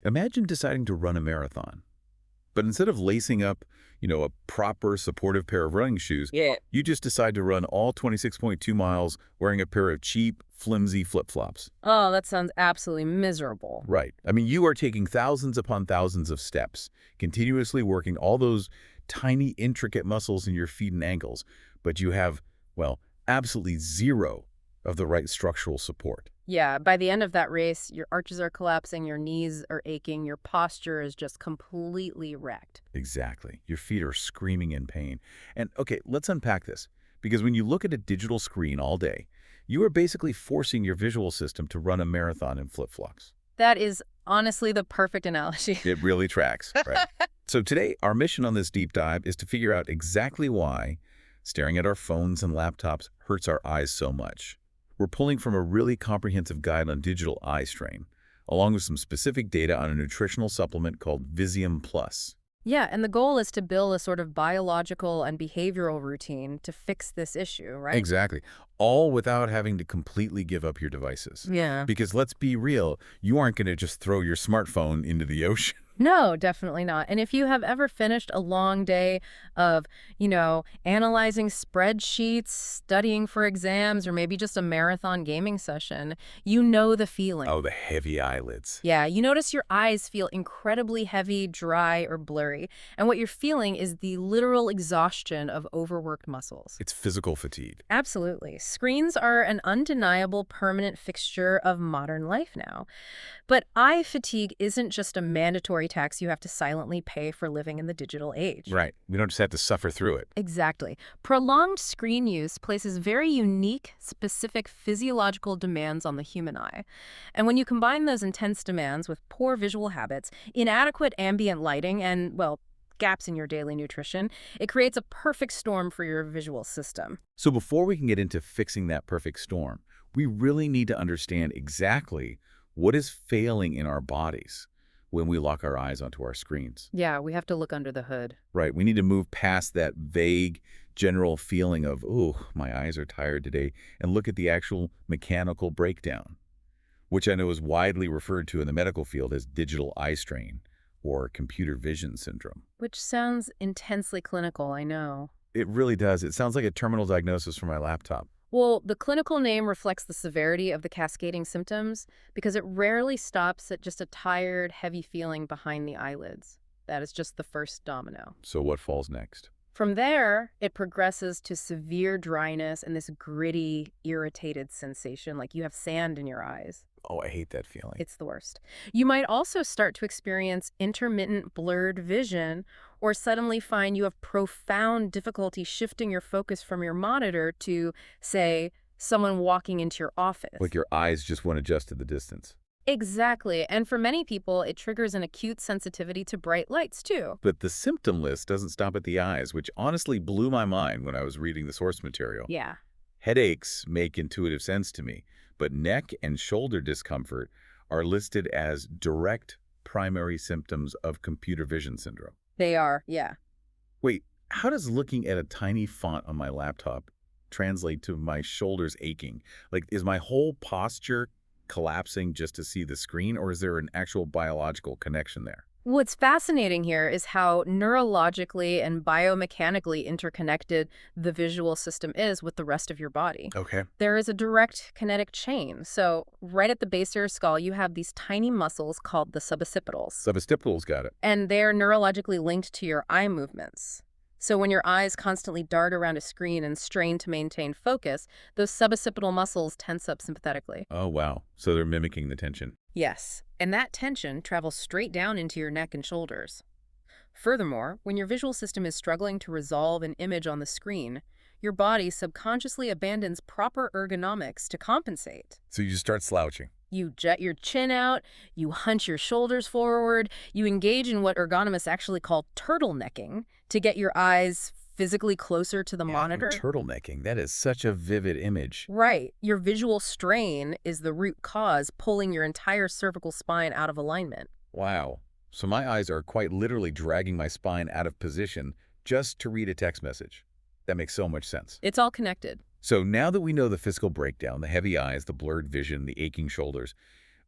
Imagine deciding to run a marathon, but instead of lacing up, a proper supportive pair of running shoes, Yeah. you just decide to run all 26.2 miles wearing a pair of cheap, flimsy flip-flops. Oh, that sounds absolutely miserable. Right. I mean, you are taking thousands upon thousands of steps, continuously working all those tiny, intricate muscles in your feet and ankles, but you have, well, absolutely zero of the right structural support. Yeah, by the end of that race, your arches are collapsing, your knees are aching, your posture is just completely wrecked. Exactly. Your feet are screaming in pain. And okay, let's unpack this. Because when you look at a digital screen all day, you are basically forcing your visual system to run a marathon in flip-flops. That is honestly the perfect analogy. It really tracks, right? So today, our mission on this deep dive is to figure out exactly why staring at our phones and laptops hurts our eyes so much. We're pulling from a really comprehensive guide on digital eye strain, along with some specific data on a nutritional supplement called Visium Plus. Yeah, and the goal is to build a sort of biological and behavioral routine to fix this issue, right? Exactly. All without having to completely give up your devices. Yeah. Because let's be real, you aren't going to just throw your smartphone into the ocean. No, definitely not. And if you have ever finished a long day of, analyzing spreadsheets, studying for exams, or maybe just a marathon gaming session, you know the feeling. Oh, the heavy eyelids. Yeah, you notice your eyes feel incredibly heavy, dry, or blurry. And what you're feeling is the literal exhaustion of overworked muscles. It's physical fatigue. Absolutely. Screens are an undeniable permanent fixture of modern life now. But eye fatigue isn't just a mandatory tax you have to silently pay for living in the digital age. Right. We don't just have to suffer through it. Exactly. Prolonged screen use places very unique, specific physiological demands on the human eye. And when you combine those intense demands with poor visual habits, inadequate ambient lighting, and, well, gaps in your daily nutrition, it creates a perfect storm for your visual system. So before we can get into fixing that perfect storm, we really need to understand exactly what is failing in our bodies when we lock our eyes onto our screens. Yeah, we have to look under the hood. Right. We need to move past that vague general feeling of, oh, my eyes are tired today, and look at the actual mechanical breakdown, which I know is widely referred to in the medical field as digital eye strain or computer vision syndrome. Which sounds intensely clinical, I know. It really does. It sounds like a terminal diagnosis for my laptop. Well, the clinical name reflects the severity of the cascading symptoms because it rarely stops at just a tired, heavy feeling behind the eyelids. That is just the first domino. So what falls next? From there, it progresses to severe dryness and this gritty, irritated sensation, like you have sand in your eyes. Oh, I hate that feeling. It's the worst. You might also start to experience intermittent blurred vision or suddenly find you have profound difficulty shifting your focus from your monitor to, say, someone walking into your office. Like your eyes just won't adjust to the distance. Exactly. And for many people, it triggers an acute sensitivity to bright lights, too. But the symptom list doesn't stop at the eyes, which honestly blew my mind when I was reading the source material. Yeah. Headaches make intuitive sense to me, but neck and shoulder discomfort are listed as direct primary symptoms of computer vision syndrome. They are, yeah. Wait, how does looking at a tiny font on my laptop translate to my shoulders aching? Like, is my whole posture collapsing just to see the screen, or is there an actual biological connection there? What's fascinating here is how neurologically and biomechanically interconnected the visual system is with the rest of your body. Okay. There is a direct kinetic chain. So right at the base of your skull, you have these tiny muscles called the suboccipitals. Suboccipitals got it. And they're neurologically linked to your eye movements. So when your eyes constantly dart around a screen and strain to maintain focus, those suboccipital muscles tense up sympathetically. Oh, wow. So they're mimicking the tension. Yes, and that tension travels straight down into your neck and shoulders. Furthermore, when your visual system is struggling to resolve an image on the screen, your body subconsciously abandons proper ergonomics to compensate. So you just start slouching. You jut your chin out, you hunch your shoulders forward, you engage in what ergonomists actually call turtlenecking to get your eyes physically closer to the monitor. Turtlenecking, that is such a vivid image. Right. Your visual strain is the root cause pulling your entire cervical spine out of alignment. Wow. So my eyes are quite literally dragging my spine out of position just to read a text message. That makes so much sense. It's all connected. So now that we know the physical breakdown, the heavy eyes, the blurred vision, the aching shoulders,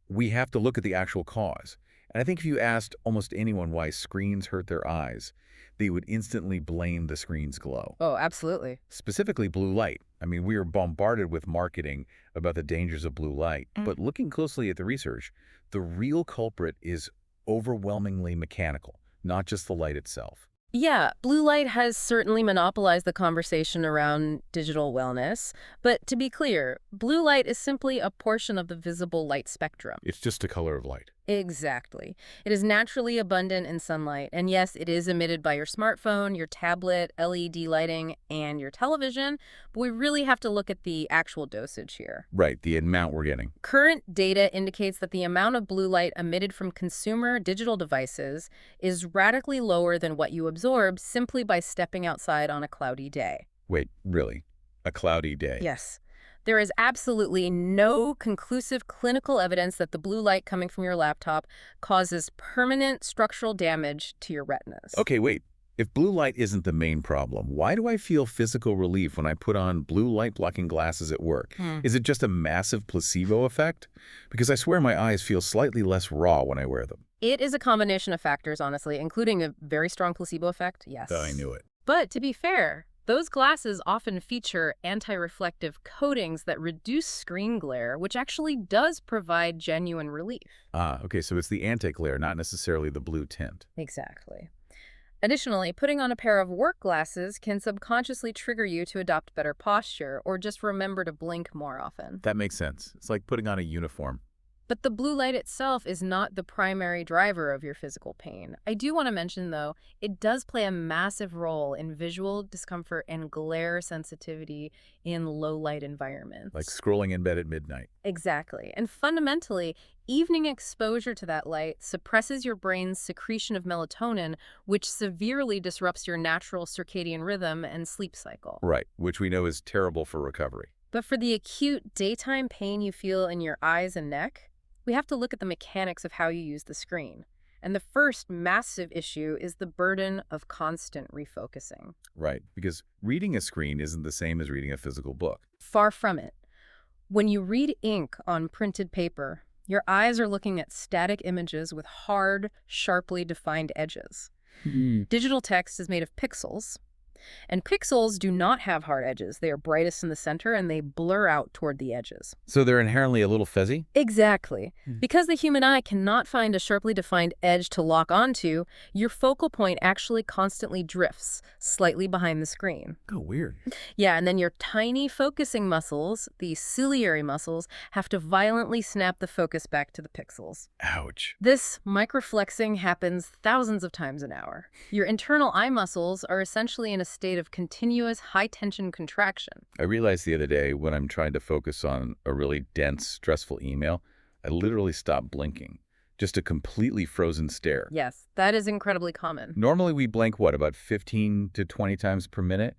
we have to look at the actual cause. And I think if you asked almost anyone why screens hurt their eyes, they would instantly blame the screen's glow. Oh, absolutely. Specifically, blue light. I mean, we are bombarded with marketing about the dangers of blue light. But looking closely at the research, the real culprit is overwhelmingly mechanical, not just the light itself. Yeah, blue light has certainly monopolized the conversation around digital wellness. But to be clear, blue light is simply a portion of the visible light spectrum. It's just a color of light. Exactly. It is naturally abundant in sunlight. And yes, it is emitted by your smartphone, your tablet, LED lighting, and your television. But we really have to look at the actual dosage here. Right, the amount we're getting. Current data indicates that the amount of blue light emitted from consumer digital devices is radically lower than what you absorb simply by stepping outside on a cloudy day. Wait, really? A cloudy day? Yes. There is absolutely no conclusive clinical evidence that the blue light coming from your laptop causes permanent structural damage to your retinas. Okay, wait. If blue light isn't the main problem, why do I feel physical relief when I put on blue light blocking glasses at work? Is it just a massive placebo effect? Because I swear my eyes feel slightly less raw when I wear them. It is a combination of factors, honestly, including a very strong placebo effect, yes. I knew it. But to be fair, those glasses often feature anti-reflective coatings that reduce screen glare, which actually does provide genuine relief. Ah, okay, so it's the anti-glare, not necessarily the blue tint. Exactly. Additionally, putting on a pair of work glasses can subconsciously trigger you to adopt better posture or just remember to blink more often. That makes sense. It's like putting on a uniform. But the blue light itself is not the primary driver of your physical pain. I do want to mention, though, it does play a massive role in visual discomfort and glare sensitivity in low-light environments. Like scrolling in bed at midnight. Exactly. And fundamentally, evening exposure to that light suppresses your brain's secretion of melatonin, which severely disrupts your natural circadian rhythm and sleep cycle. Right, which we know is terrible for recovery. But for the acute daytime pain you feel in your eyes and neck, we have to look at the mechanics of how you use the screen. And the first massive issue is the burden of constant refocusing. Right, because reading a screen isn't the same as reading a physical book. Far from it. When you read ink on printed paper, your eyes are looking at static images with hard, sharply defined edges. Digital text is made of pixels, and pixels do not have hard edges. They are brightest in the center, and they blur out toward the edges. So they're inherently a little fuzzy? Exactly. Because the human eye cannot find a sharply defined edge to lock onto, your focal point actually constantly drifts slightly behind the screen. Oh, weird. Yeah, and then your tiny focusing muscles, the ciliary muscles, have to violently snap the focus back to the pixels. Ouch. This microflexing happens thousands of times an hour. Your internal eye muscles are essentially in a state of continuous high-tension contraction. I realized the other day when I'm trying to focus on a really dense, stressful email, I literally stop blinking. Just a completely frozen stare. Yes, that is incredibly common. Normally we blink, what, about 15 to 20 times per minute?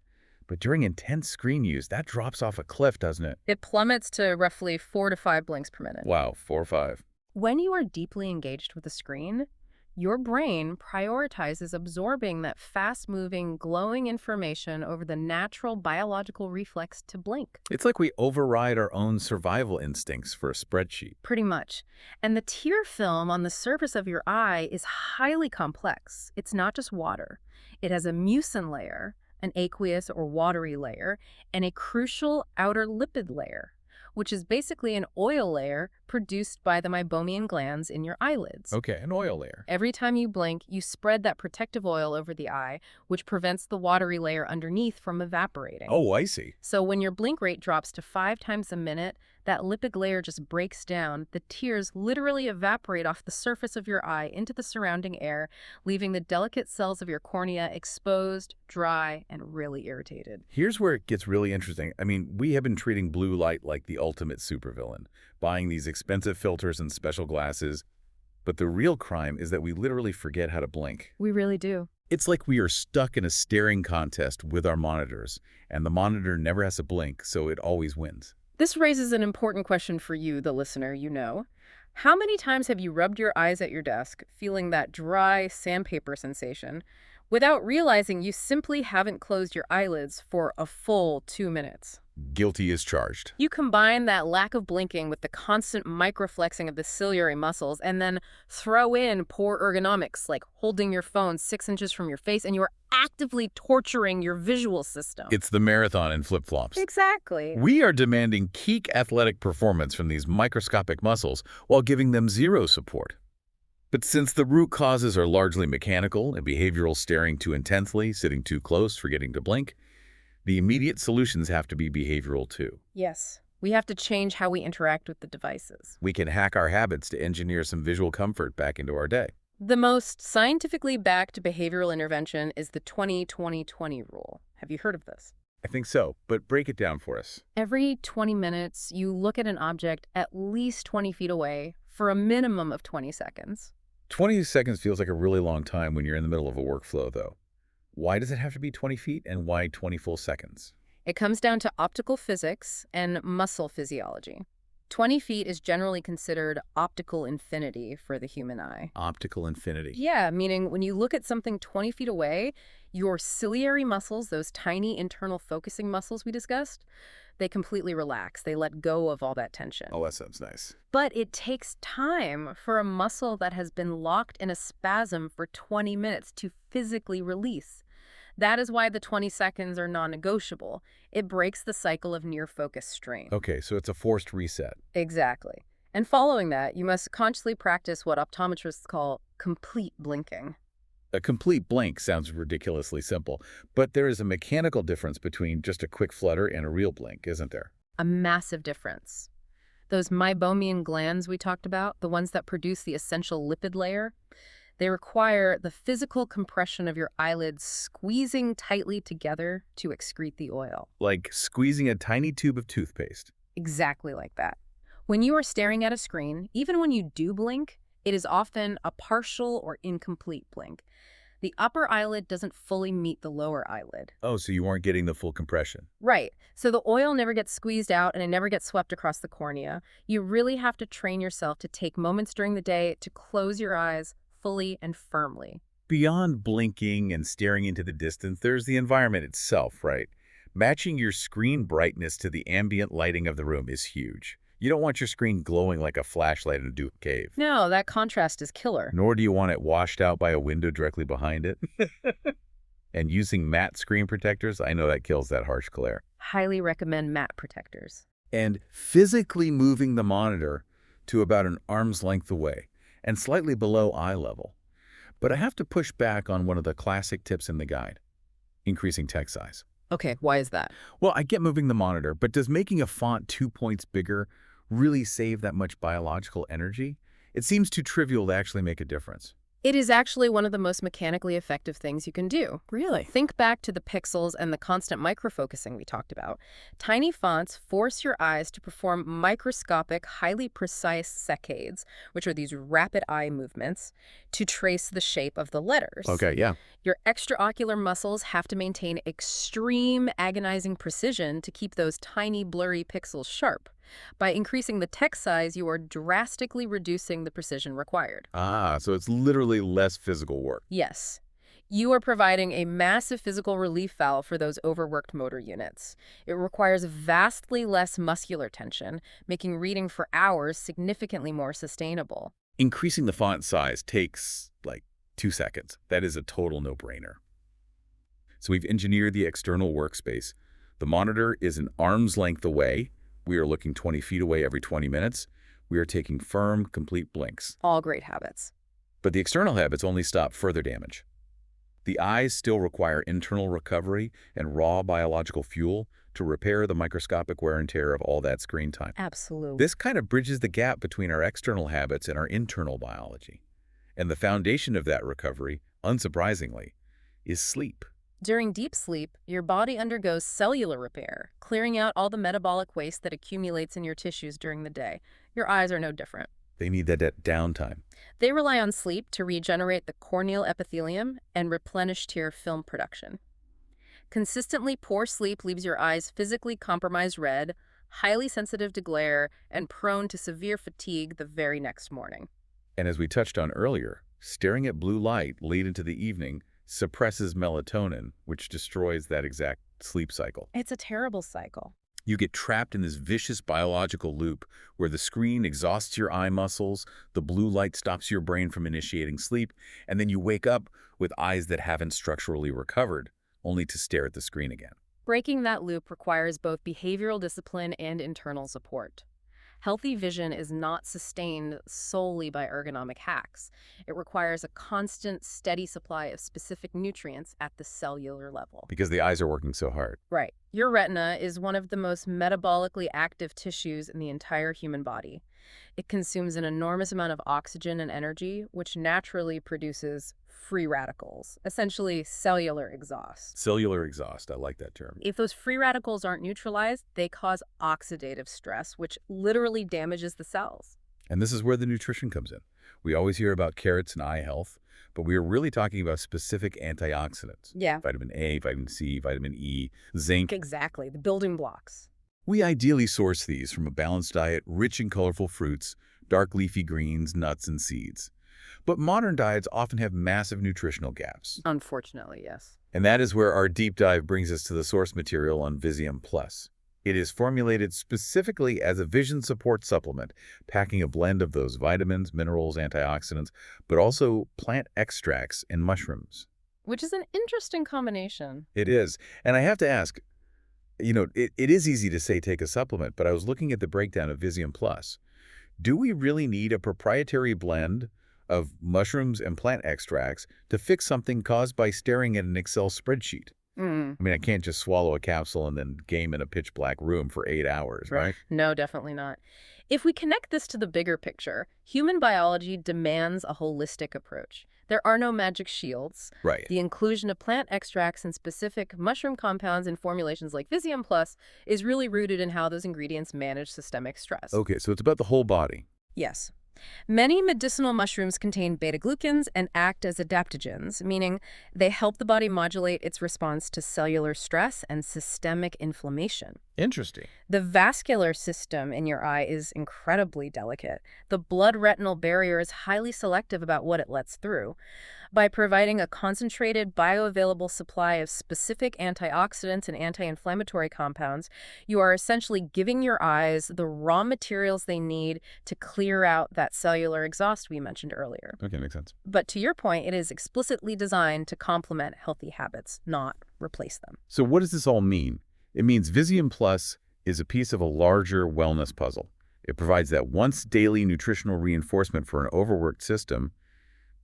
But during intense screen use, that drops off a cliff, doesn't it? It plummets to roughly 4 to 5 blinks per minute. Wow, 4 or 5. When you are deeply engaged with the screen, your brain prioritizes absorbing that fast-moving, glowing information over the natural biological reflex to blink. It's like we override our own survival instincts for a spreadsheet. Pretty much. And the tear film on the surface of your eye is highly complex. It's not just water. It has a mucin layer, an aqueous or watery layer, and a crucial outer lipid layer, which is basically an oil layer produced by the meibomian glands in your eyelids. Okay, an oil layer. Every time you blink, you spread that protective oil over the eye, which prevents the watery layer underneath from evaporating. Oh, I see. So when your blink rate drops to 5 times a minute, that lipid layer just breaks down. The tears literally evaporate off the surface of your eye into the surrounding air, leaving the delicate cells of your cornea exposed, dry, and really irritated. Here's where it gets really interesting. I mean, we have been treating blue light like the ultimate supervillain, buying these expensive filters and special glasses. But the real crime is that we literally forget how to blink. We really do. It's like we are stuck in a staring contest with our monitors, and the monitor never has to blink, so it always wins. This raises an important question for you, the listener, How many times have you rubbed your eyes at your desk, feeling that dry sandpaper sensation, without realizing you simply haven't closed your eyelids for a full 2 minutes? Guilty as charged. You combine that lack of blinking with the constant microflexing of the ciliary muscles and then throw in poor ergonomics, like holding your phone 6 inches from your face, and you are actively torturing your visual system. It's the marathon in flip-flops. Exactly. We are demanding peak athletic performance from these microscopic muscles while giving them zero support. But since the root causes are largely mechanical and behavioral, staring too intensely, sitting too close, forgetting to blink, the immediate solutions have to be behavioral too. Yes. We have to change how we interact with the devices. We can hack our habits to engineer some visual comfort back into our day. The most scientifically backed behavioral intervention is the 20-20-20 rule. Have you heard of this? I think so, but break it down for us. Every 20 minutes, you look at an object at least 20 feet away for a minimum of 20 seconds. 20 seconds feels like a really long time when you're in the middle of a workflow, though. Why does it have to be 20 feet and why 20 full seconds? It comes down to optical physics and muscle physiology. 20 feet is generally considered optical infinity for the human eye. Optical infinity. Yeah, meaning when you look at something 20 feet away, your ciliary muscles, those tiny internal focusing muscles we discussed, they completely relax. They let go of all that tension. Oh, that sounds nice. But it takes time for a muscle that has been locked in a spasm for 20 minutes to physically release. That is why the 20 seconds are non-negotiable. It breaks the cycle of near-focus strain. Okay, so it's a forced reset. Exactly. And following that, you must consciously practice what optometrists call complete blinking. A complete blink sounds ridiculously simple, but there is a mechanical difference between just a quick flutter and a real blink, isn't there? A massive difference. Those meibomian glands we talked about, the ones that produce the essential lipid layer, they require the physical compression of your eyelids squeezing tightly together to excrete the oil. Like squeezing a tiny tube of toothpaste. Exactly like that. When you are staring at a screen, even when you do blink, it is often a partial or incomplete blink. The upper eyelid doesn't fully meet the lower eyelid. Oh, so you aren't getting the full compression. Right. So the oil never gets squeezed out and it never gets swept across the cornea. You really have to train yourself to take moments during the day to close your eyes fully and firmly. Beyond blinking and staring into the distance, there's the environment itself, right? Matching your screen brightness to the ambient lighting of the room is huge. You don't want your screen glowing like a flashlight in a Duke cave. No, that contrast is killer. Nor do you want it washed out by a window directly behind it. And using matte screen protectors, I know that kills that harsh glare. Highly recommend matte protectors. And physically moving the monitor to about an arm's length away and slightly below eye level. But I have to push back on one of the classic tips in the guide, increasing text size. Okay, why is that? Well, I get moving the monitor, but does making a font 2 points bigger really save that much biological energy? It seems too trivial to actually make a difference. It is actually one of the most mechanically effective things you can do. Really? Think back to the pixels and the constant microfocusing we talked about. Tiny fonts force your eyes to perform microscopic, highly precise saccades, which are these rapid eye movements, to trace the shape of the letters. Okay, yeah. Your extraocular muscles have to maintain extreme, agonizing precision to keep those tiny, blurry pixels sharp. By increasing the text size, you are drastically reducing the precision required. Ah, so it's literally less physical work. Yes. You are providing a massive physical relief valve for those overworked motor units. It requires vastly less muscular tension, making reading for hours significantly more sustainable. Increasing the font size takes, like, 2 seconds. That is a total no-brainer. So we've engineered the external workspace. The monitor is an arm's length away. We are looking 20 feet away every 20 minutes. We are taking firm, complete blinks. All great habits. But the external habits only stop further damage. The eyes still require internal recovery and raw biological fuel to repair the microscopic wear and tear of all that screen time. Absolutely. This kind of bridges the gap between our external habits and our internal biology. And the foundation of that recovery, unsurprisingly, is sleep. During deep sleep, your body undergoes cellular repair, clearing out all the metabolic waste that accumulates in your tissues during the day. Your eyes are no different. They need that downtime. They rely on sleep to regenerate the corneal epithelium and replenish tear film production. Consistently poor sleep leaves your eyes physically compromised red, highly sensitive to glare, and prone to severe fatigue the very next morning. And as we touched on earlier, staring at blue light late into the evening suppresses melatonin, which destroys that exact sleep cycle. It's a terrible cycle. You get trapped in this vicious biological loop where the screen exhausts your eye muscles, the blue light stops your brain from initiating sleep, and then you wake up with eyes that haven't structurally recovered, only to stare at the screen again. Breaking that loop requires both behavioral discipline and internal support. Healthy vision is not sustained solely by ergonomic hacks. It requires a constant, steady supply of specific nutrients at the cellular level. Because the eyes are working so hard. Right. Your retina is one of the most metabolically active tissues in the entire human body. It consumes an enormous amount of oxygen and energy, which naturally produces free radicals, essentially cellular exhaust. Cellular exhaust, I like that term. If those free radicals aren't neutralized, they cause oxidative stress, which literally damages the cells. And this is where the nutrition comes in. We always hear about carrots and eye health, but we are really talking about specific antioxidants. Yeah. Vitamin A, vitamin C, vitamin E, zinc. Exactly, the building blocks. We ideally source these from a balanced diet rich in colorful fruits, dark leafy greens, nuts, and seeds. But modern diets often have massive nutritional gaps. Unfortunately, yes. And that is where our deep dive brings us to the source material on Visium Plus. It is formulated specifically as a vision support supplement, packing a blend of those vitamins, minerals, antioxidants, but also plant extracts and mushrooms. Which is an interesting combination. It is. And I have to ask, it is easy to say take a supplement, but I was looking at the breakdown of Visium Plus. Do we really need a proprietary blend of mushrooms and plant extracts to fix something caused by staring at an Excel spreadsheet? Mm. I mean, I can't just swallow a capsule and then game in a pitch black room for 8 hours, right? No, definitely not. If we connect this to the bigger picture, human biology demands a holistic approach. There are no magic shields. Right. The inclusion of plant extracts and specific mushroom compounds in formulations like Visium Plus is really rooted in how those ingredients manage systemic stress. Okay, so it's about the whole body. Yes. Many medicinal mushrooms contain beta-glucans and act as adaptogens, meaning they help the body modulate its response to cellular stress and systemic inflammation. Interesting. The vascular system in your eye is incredibly delicate. The blood-retinal barrier is highly selective about what it lets through. By providing a concentrated, bioavailable supply of specific antioxidants and anti-inflammatory compounds, you are essentially giving your eyes the raw materials they need to clear out that cellular exhaust we mentioned earlier. Okay, makes sense. But to your point, it is explicitly designed to complement healthy habits, not replace them. So what does this all mean? It means Visium Plus is a piece of a larger wellness puzzle. It provides that once daily nutritional reinforcement for an overworked system,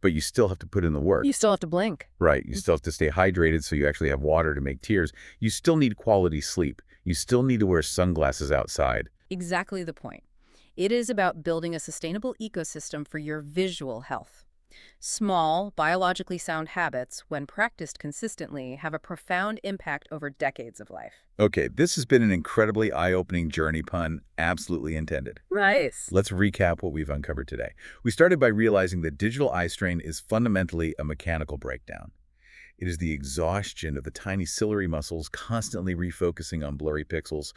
but you still have to put in the work. You still have to blink. Right. You still have to stay hydrated so you actually have water to make tears. You still need quality sleep. You still need to wear sunglasses outside. Exactly the point. It is about building a sustainable ecosystem for your visual health. Small, biologically sound habits, when practiced consistently, have a profound impact over decades of life. Okay, this has been an incredibly eye-opening journey, pun absolutely intended. Nice. Let's recap what we've uncovered today. We started by realizing that digital eye strain is fundamentally a mechanical breakdown. It is the exhaustion of the tiny ciliary muscles constantly refocusing on blurry pixels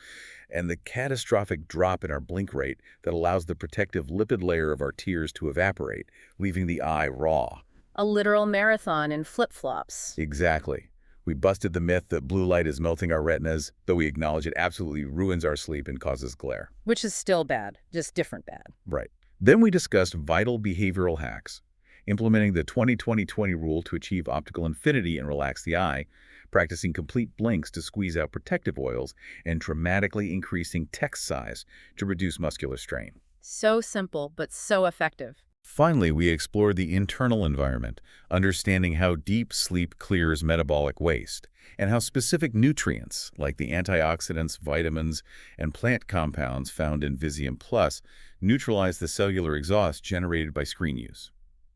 and the catastrophic drop in our blink rate that allows the protective lipid layer of our tears to evaporate, leaving the eye raw. A literal marathon in flip-flops. Exactly. We busted the myth that blue light is melting our retinas, though we acknowledge it absolutely ruins our sleep and causes glare. Which is still bad, just different bad. Right. Then we discussed vital behavioral hacks, implementing the 20-20-20 rule to achieve optical infinity and relax the eye, practicing complete blinks to squeeze out protective oils, and dramatically increasing text size to reduce muscular strain. So simple, but so effective. Finally, we explored the internal environment, understanding how deep sleep clears metabolic waste, and how specific nutrients, like the antioxidants, vitamins, and plant compounds found in Visium Plus, neutralize the cellular exhaust generated by screen use.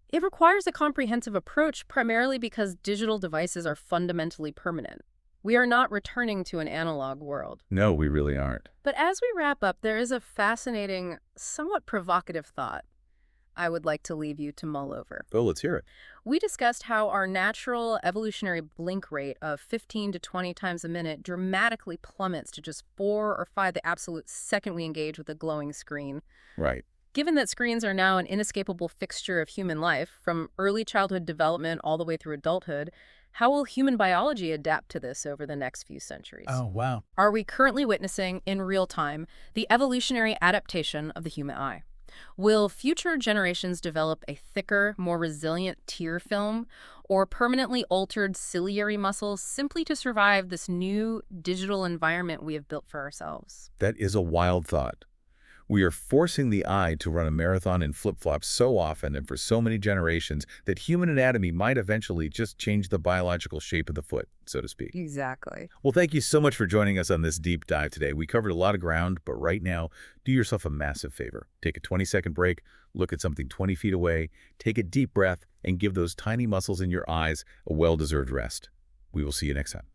It requires a comprehensive approach primarily because digital devices are fundamentally permanent. We are not returning to an analog world. No, we really aren't. But as we wrap up, there is a fascinating, somewhat provocative thought I would like to leave you to mull over. Oh, let's hear it. We discussed how our natural evolutionary blink rate of 15 to 20 times a minute dramatically plummets to just 4 or 5 the absolute second we engage with a glowing screen. Right. Given that screens are now an inescapable fixture of human life, from early childhood development all the way through adulthood, how will human biology adapt to this over the next few centuries? Oh, wow. Are we currently witnessing, in real time, the evolutionary adaptation of the human eye? Will future generations develop a thicker, more resilient tear film or permanently altered ciliary muscles simply to survive this new digital environment we have built for ourselves? That is a wild thought. We are forcing the eye to run a marathon in flip-flops so often and for so many generations that human anatomy might eventually just change the biological shape of the foot, so to speak. Exactly. Well, thank you so much for joining us on this deep dive today. We covered a lot of ground, but right now, do yourself a massive favor. Take a 20-second break, look at something 20 feet away, take a deep breath, and give those tiny muscles in your eyes a well-deserved rest. We will see you next time.